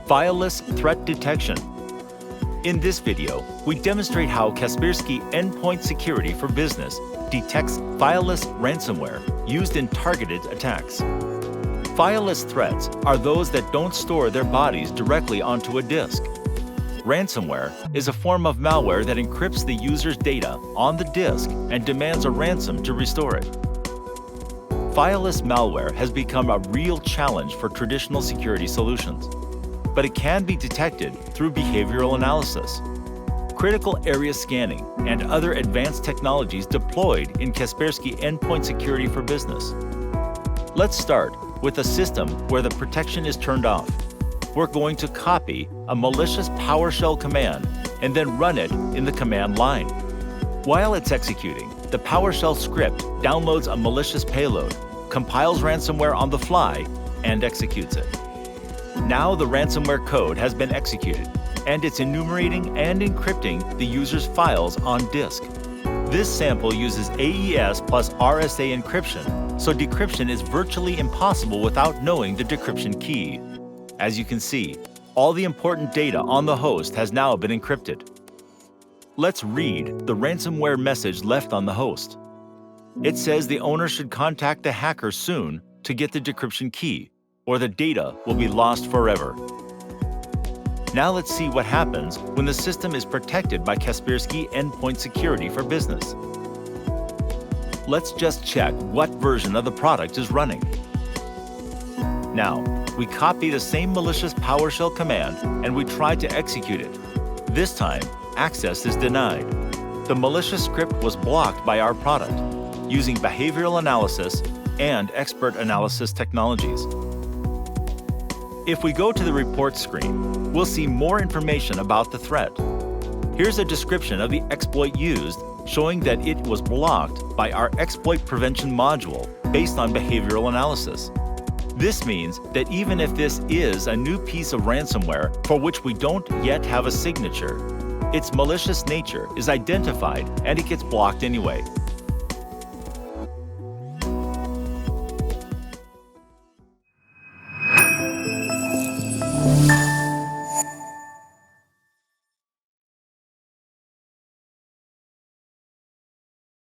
Fileless threat detection. In this video, we demonstrate how Kaspersky Endpoint Security for Business detects fileless ransomware used in targeted attacks. Fileless threats are those that don't store their bodies directly onto a disk. Ransomware is a form of malware that encrypts the user's data on the disk and demands a ransom to restore it. Fileless malware has become a real challenge for traditional security solutions, but it can be detected through behavioral analysis, critical area scanning, and other advanced technologies deployed in Kaspersky Endpoint Security for Business. Let's start with a system where the protection is turned off. We're going to copy a malicious PowerShell command and then run it in the command line. While it's executing, the PowerShell script downloads a malicious payload, compiles ransomware on the fly, and executes it. Now the ransomware code has been executed, and it's enumerating and encrypting the user's files on disk. This sample uses AES+RSA encryption, so decryption is virtually impossible without knowing the decryption key. As you can see, all the important data on the host has now been encrypted. Let's read the ransomware message left on the host. It says the owner should contact the hacker soon to get the decryption key, or the data will be lost forever. Now let's see what happens when the system is protected by Kaspersky Endpoint Security for Business. Let's just check what version of the product is running. Now, we copy the same malicious PowerShell command and we try to execute it. This time, access is denied. The malicious script was blocked by our product, using behavioral analysis and expert analysis technologies. If we go to the report screen, we'll see more information about the threat. Here's a description of the exploit used, showing that it was blocked by our exploit prevention module based on behavioral analysis. This means that even if this is a new piece of ransomware for which we don't yet have a signature, its malicious nature is identified and it gets blocked anyway.